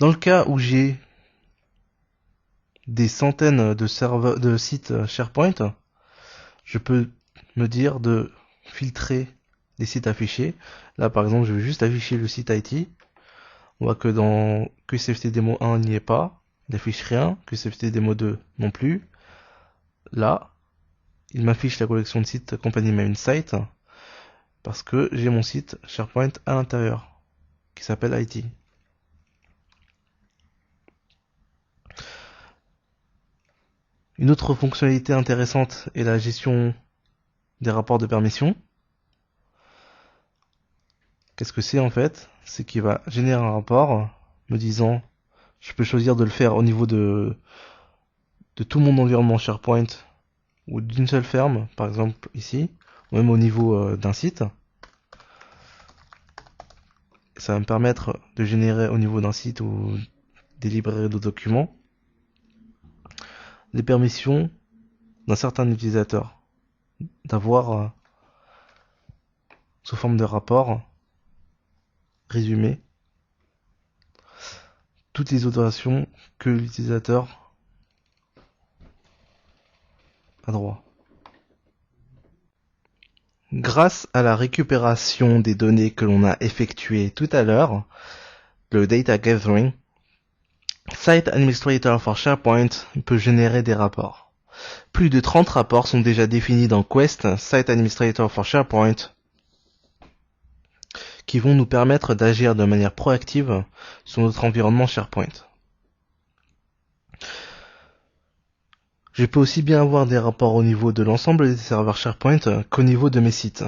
Dans le cas où j'ai des centaines de serveurs, de sites SharePoint, je peux me dire de filtrer les sites affichés. Là, par exemple, je vais juste afficher le site IT. On voit que dans QCFT Demo 1, il n'y est pas. Il n'affiche rien. QCFT Demo 2 non plus. Là, il m'affiche la collection de sites Company Main Site parce que j'ai mon site SharePoint à l'intérieur qui s'appelle IT. Une autre fonctionnalité intéressante est la gestion des rapports de permission. Qu'est-ce que c'est en fait? C'est qu'il va générer un rapport me disant, je peux choisir de le faire au niveau de tout mon environnement SharePoint ou d'une seule ferme, par exemple ici, ou même au niveau d'un site. Ça va me permettre de générer au niveau d'un site ou des librairies de documents les permissions d'un certain utilisateur, d'avoir sous forme de rapport résumé toutes les opérations que l'utilisateur a droit. Grâce à la récupération des données que l'on a effectuées tout à l'heure, le data gathering, Site Administrator for SharePoint peut générer des rapports. Plus de 30 rapports sont déjà définis dans Quest, Site Administrator for SharePoint, qui vont nous permettre d'agir de manière proactive sur notre environnement SharePoint. Je peux aussi bien avoir des rapports au niveau de l'ensemble des serveurs SharePoint qu'au niveau de mes sites.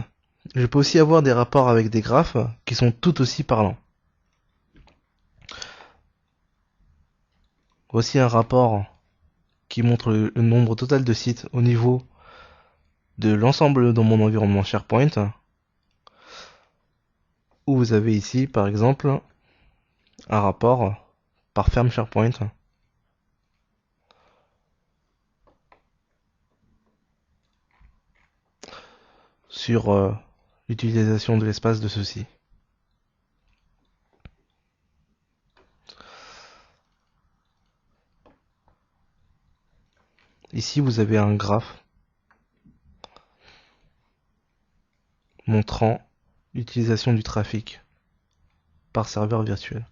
Je peux aussi avoir des rapports avec des graphes qui sont tout aussi parlants. Voici un rapport qui montre le nombre total de sites au niveau de l'ensemble de mon environnement SharePoint, où vous avez ici par exemple un rapport par ferme SharePoint sur l'utilisation de l'espace de ceci. Ici vous avez un graphe montrant l'utilisation du trafic par serveur virtuel.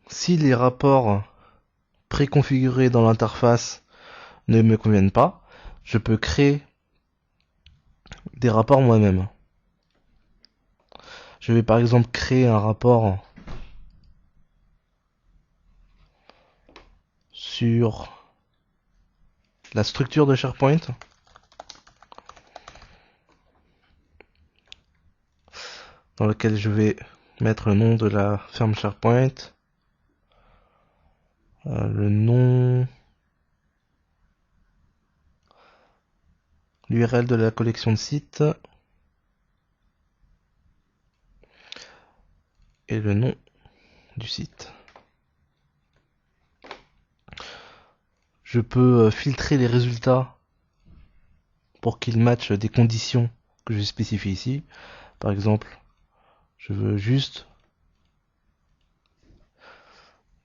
Si les rapports préconfigurés dans l'interface ne me conviennent pas, je peux créer des rapports moi-même. Je vais par exemple créer un rapport sur la structure de SharePoint, dans lequel je vais mettre le nom de la ferme SharePoint, le nom, l'URL de la collection de sites et le nom du site. Je peux filtrer les résultats pour qu'ils matchent des conditions que je spécifie ici. Par exemple, je veux juste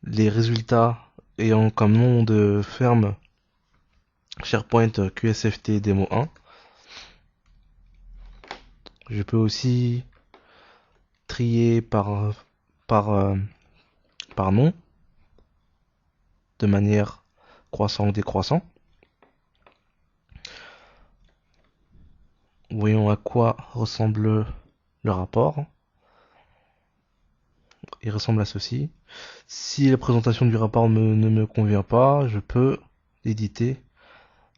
les résultats ayant comme nom de ferme SharePoint QSFT Demo 1. Je peux aussi trier par nom, de manière croissant ou décroissant. Voyons à quoi ressemble le rapport. Il ressemble à ceci. Si la présentation du rapport ne me convient pas, je peux l'éditer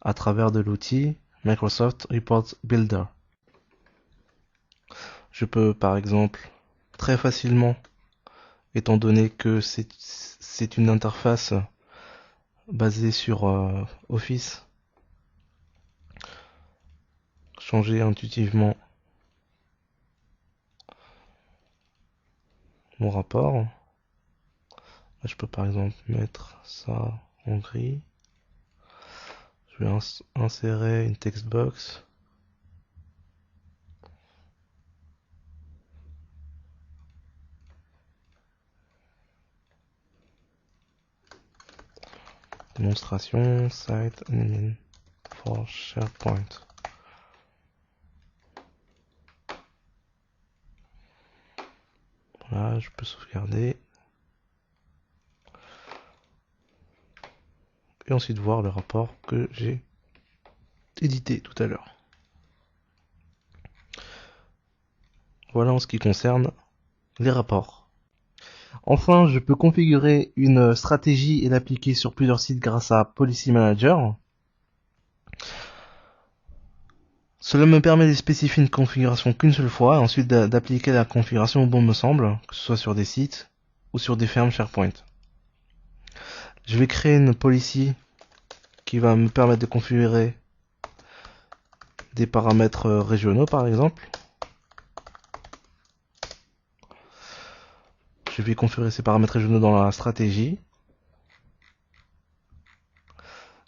à travers de l'outil Microsoft Report Builder. Je peux par exemple très facilement, étant donné que c'est une interface basée sur Office, changer intuitivement mon rapport, Je peux par exemple mettre ça en gris. Je vais insérer une textbox. Démonstration site admin for SharePoint. Voilà, je peux sauvegarder. Et ensuite voir le rapport que j'ai édité tout à l'heure. Voilà en ce qui concerne les rapports. Enfin, je peux configurer une stratégie et l'appliquer sur plusieurs sites grâce à Policy Manager. Cela me permet de spécifier une configuration qu'une seule fois et ensuite d'appliquer la configuration au bon me semble, que ce soit sur des sites ou sur des fermes SharePoint. Je vais créer une policy qui va me permettre de configurer des paramètres régionaux par exemple. Je vais configurer ces paramètres régionaux dans la stratégie.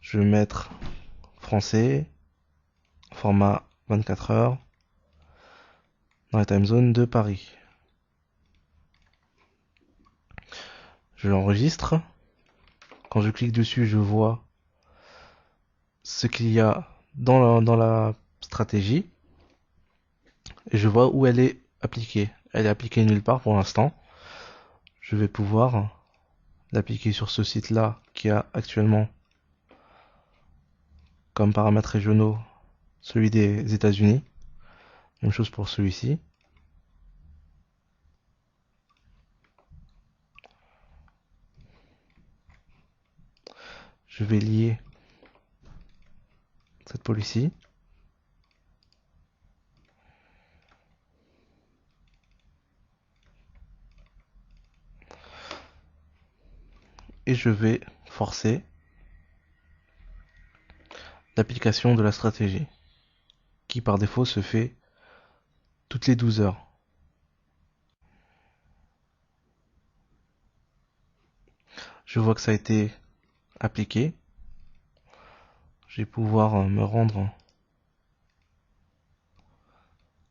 Je vais mettre français, format 24 heures, dans la time zone de Paris. Je l'enregistre. Quand je clique dessus, je vois ce qu'il y a dans la stratégie. Et je vois où elle est appliquée. Elle est appliquée nulle part pour l'instant. Je vais pouvoir l'appliquer sur ce site-là qui a actuellement comme paramètres régionaux celui des États-Unis. Même chose pour celui-ci. Je vais lier cette policy. Et je vais forcer l'application de la stratégie, qui par défaut se fait toutes les 12 heures. Je vois que ça a été appliqué. Je vais pouvoir me rendre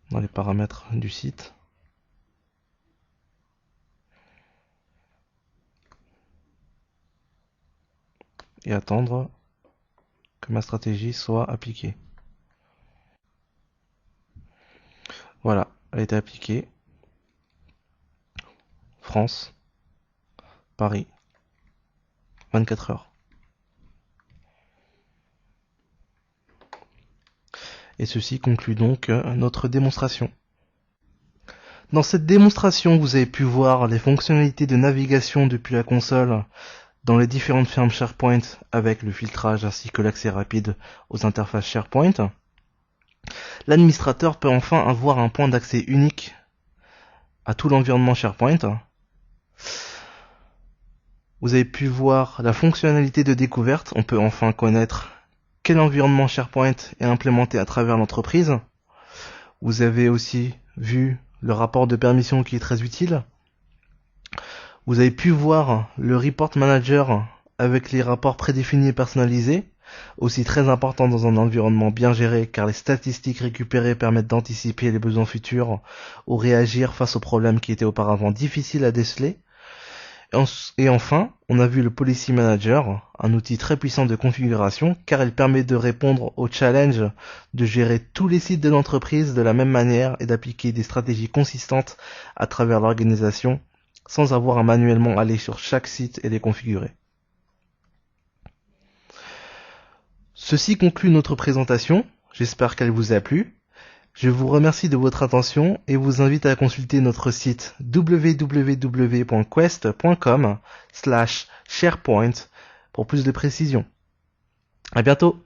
dans les paramètres du site. Et attendre que ma stratégie soit appliquée. Voilà, elle a été appliquée. France, Paris, 24 heures. Et ceci conclut donc notre démonstration. Dans cette démonstration, vous avez pu voir les fonctionnalités de navigation depuis la console dans les différentes fermes SharePoint avec le filtrage ainsi que l'accès rapide aux interfaces SharePoint. L'administrateur peut enfin avoir un point d'accès unique à tout l'environnement SharePoint. Vous avez pu voir la fonctionnalité de découverte. On peut enfin connaître quel environnement SharePoint est implémenté à travers l'entreprise. Vous avez aussi vu le rapport de permission qui est très utile. Vous avez pu voir le Report Manager avec les rapports prédéfinis et personnalisés, aussi très important dans un environnement bien géré car les statistiques récupérées permettent d'anticiper les besoins futurs ou réagir face aux problèmes qui étaient auparavant difficiles à déceler. Et enfin, on a vu le Policy Manager, un outil très puissant de configuration car il permet de répondre au challenge de gérer tous les sites de l'entreprise de la même manière et d'appliquer des stratégies consistantes à travers l'organisation sans avoir à manuellement aller sur chaque site et les configurer. Ceci conclut notre présentation, j'espère qu'elle vous a plu. Je vous remercie de votre attention et vous invite à consulter notre site www.quest.com/SharePoint pour plus de précisions. À bientôt!